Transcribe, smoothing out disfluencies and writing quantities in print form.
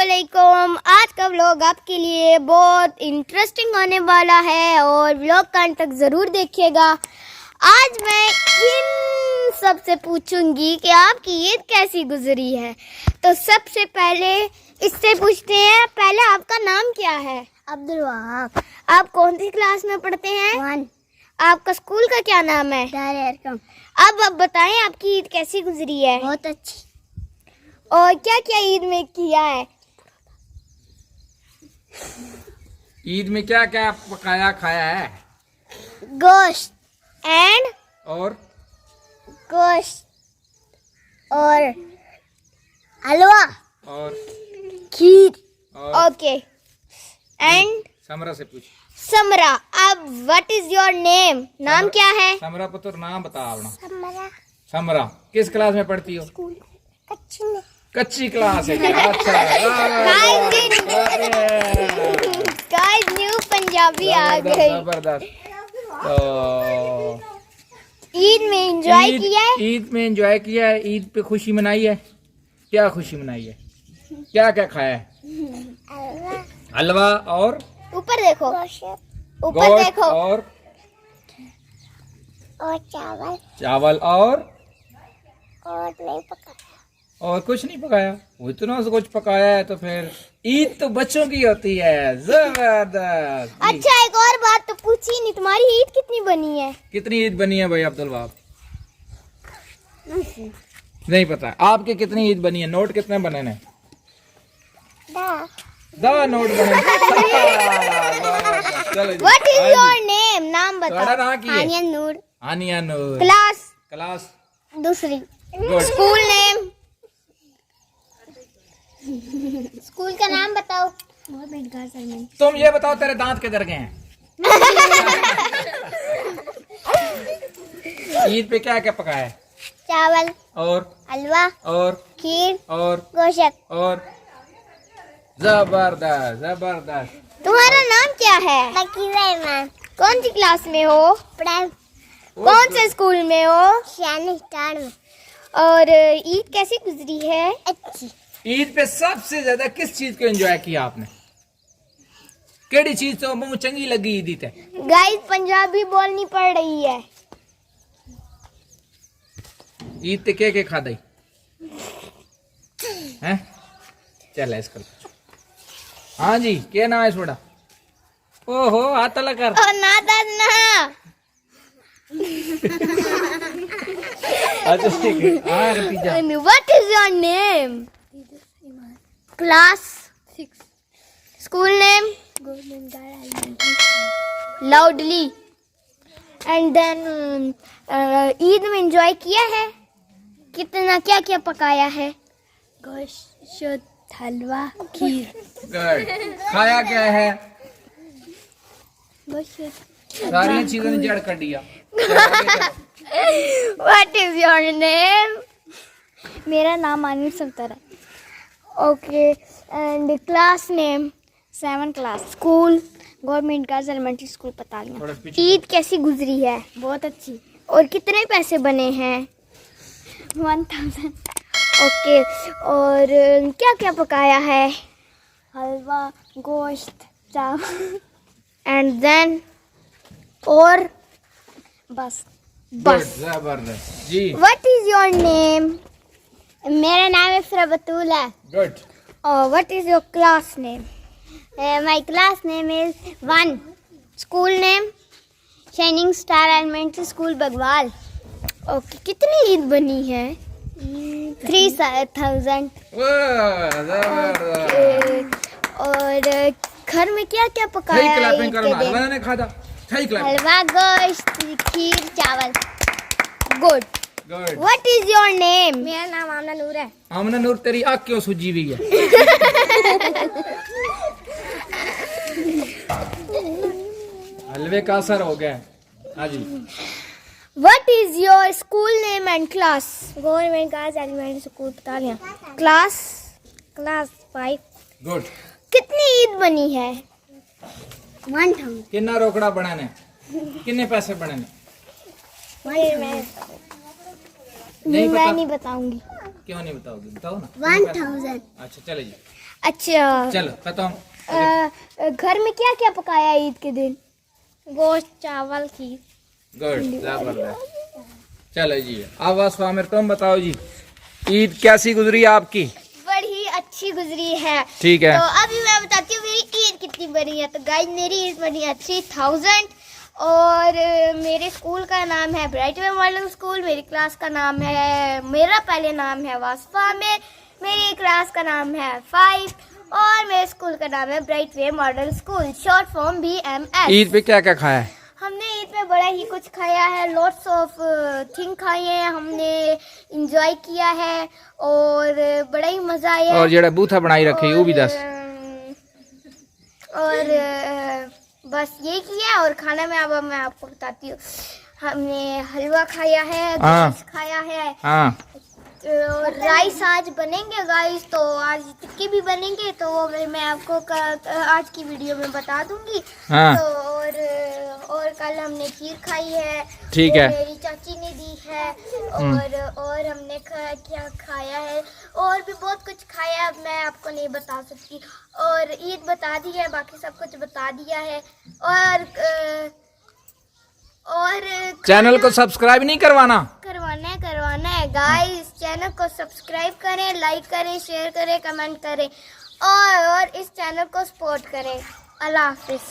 अस्सलामुअलैकुम। आज का व्लॉग आपके लिए बहुत इंटरेस्टिंग होने वाला है और व्लॉग का अंत तक ज़रूर देखिएगा। आज मैं इन सबसे पूछूंगी कि आपकी ईद कैसी गुजरी है। तो सबसे पहले इससे पूछते हैं, पहले आपका नाम क्या है? अब्दुल वहाब। आप कौन सी क्लास में पढ़ते हैं? 1। आपका स्कूल का क्या नाम है? डायरेक्ट। अब आप बताएं आपकी ईद कैसी गुजरी है बहुत अच्छी। और क्या क्या ईद में किया है? ईद में क्या क्या पकाया खाया है? गोश्त एंड गोश्त और हलवा और खीर। और ओके एंड समरा से पूछ। समरा। अब व्हाट इज योर नेम? नाम क्या है? समरा पुत्र नाम बता अपना। हमारा समरा किस क्लास में पढ़ती हो? स्कूल कच्ची में। कच्ची क्लास है क्या? अच्छा गाइस न्यू पंजाबी आ गई। जबरदस्त। तो ईद में एंजॉय किया है? ईद में एंजॉय किया है। ईद पे खुशी मनाई है। क्या खुशी मनाई है? क्या क्या खाया है? हलवा और ऊपर देखो, ऊपर गोश्त देखो। और चावल चावल और नहीं पका। और कुछ नहीं पकाया। वो इतना कुछ पकाया है तो फिर ईद तो बच्चों की होती है। जबरदस्त। अच्छा एक और बात तो पूछी नहीं, तुम्हारी ईद कितनी बनी है? कितनी ईद बनी है भाई अब्दुल वहाब? नहीं पता। आपके कितनी ईद बनी है? नोट कितने बने ने? 10 नोट बने। चलो जी। व्हाट इज हाँ योर जी। नेम? नाम तुम्हारा बताओ। नाम क्या है? आनिया नूर। आनिया नूर। क्लास दूसरी। गुड। School name? स्कूल का नाम बताओ। तुम ये बताओ तेरे दांत किधर गए हैं? ईद पे क्या क्या पकाया है? चावल, और हलवा, खीर, गोश्त। और जबरदस्त जबरदस्त। तुम्हारा नाम क्या है? नकीब रहमान। कौन सी क्लास में हो? प्राइम कौन से स्कूल में हो? शानी स्टार में। और ईद कैसी गुजरी है? अच्छी। ईद पे सबसे ज्यादा किस चीज को एंजॉय किया आपने? केड़ी चीज तो मुंह चंगी लगी ईद ते? गाइस पंजाबी बोलनी पड़ रही है। ईद ते के खादा हैं? चल इसको। हाँ जी क्या नाम है थोड़ा? ओहो हाथ तला कर। और ना दाद ना। अच्छा ठीक है। हाँ नतीजा। What is your name? Class 6। School name? Loudly. And then Eid में एंजॉय किया है? कितना क्या क्या पकाया है? गोश्त, हलवा, खीर। गुड। खाया क्या है? सारी चीजों ने जड़ कर दिया। What is your name? मेरा नाम आनिफ सत्तर है। Okay and class name? 7 class. School government girls elementary school Pataliyan. Eid कैसी गुजरी है? बहुत अच्छी। और कितने पैसे बने हैं? 1000। ओके और क्या क्या पकाया है? हलवा, गोश्त, चावल एंड देन और बस। गुड जबरदस्त जी। What is your name? मेरा नाम इफ्रा बतूल है। गुड। और what is your class name? My class name is 1। School name? Shining star elementary school Bagwal. Okay कितनी ईद बनी है? 3000। जबरदस्त। और घर में क्या क्या सही पकाया है क्लैपिंग ईद करो के ना। दिन? मैंने खादा। सही क्लैपिंग। हलवा, गोश्त, खीर, चावल। Good. Good. What is your name? मेरा नाम आमना नूर है। आमना नूर तेरी आँख क्यों सूजी हुई है? हलवे का असर हो गया। हाँ जी। What is your school name and class? Government girls elementary school Pataliyan. Class? Class 5। Good. कितनी ईद बनी है? 1000। किन्ना रोकड़ा बने ने? किन्ने पैसे बने ने? नहीं मैं पता? नहीं बताऊंगी। क्यों नहीं बताओगी, बताओ ना। 1000। अच्छा चलो जी, अच्छा, चलो बताओ। घर में क्या क्या पकाया ईद के दिन? गोश्त, चावल, खीर। गुड, जबरदस्त। चलो जी, अब आमिर तुम बताओ जी, ईद कैसी गुजरी आपकी? बड़ी अच्छी गुजरी है। ठीक है। तो अभी मैं बताती हूँ मेरी ईद कितनी बनी है। तो गाइस मेरी ईद बनी है 3000 और मेरे स्कूल का नाम है ब्राइट वे मॉडल स्कूल। मेरी क्लास का नाम है, मेरा पहले नाम है वासफा में, मेरी क्लास का नाम है 5 और मेरे स्कूल का नाम है bright way model school, short form BMS। Eid पे क्या क्या खाया है? हमने ईद पे बड़ा ही कुछ खाया है, लॉट्स ऑफ थिंग खाए हैं, हमने इंजॉय किया है और बड़ा ही मजा आया। और जेड़ा बूथा बनाई रखी वो भी दस। और बस यही किया। और खाना में अब मैं आपको बताती हूँ, हमने हलवा खाया है, गोश्त खाया है, हाँ और राइस आज बनेंगे गाइस। तो आज टिक्की भी बनेंगे, तो वो मैं आपको आज की वीडियो में बता दूंगी। हाँ। तो और कल हमने खीर खाई है, ठीक वो है। मेरी चाची ने दी है। और हमने क्या खाया है, और भी बहुत कुछ खाया है, मैं आपको नहीं बता सकती। और ईद बता दी है, बाकी सब कुछ बता दिया है। और चैनल को सब्सक्राइब नहीं करवाना? करवाना है गाइस। चैनल को सब्सक्राइब करें, लाइक करें, शेयर करें, कमेंट करें और इस चैनल को सपोर्ट करें। अल्लाह हाफिज।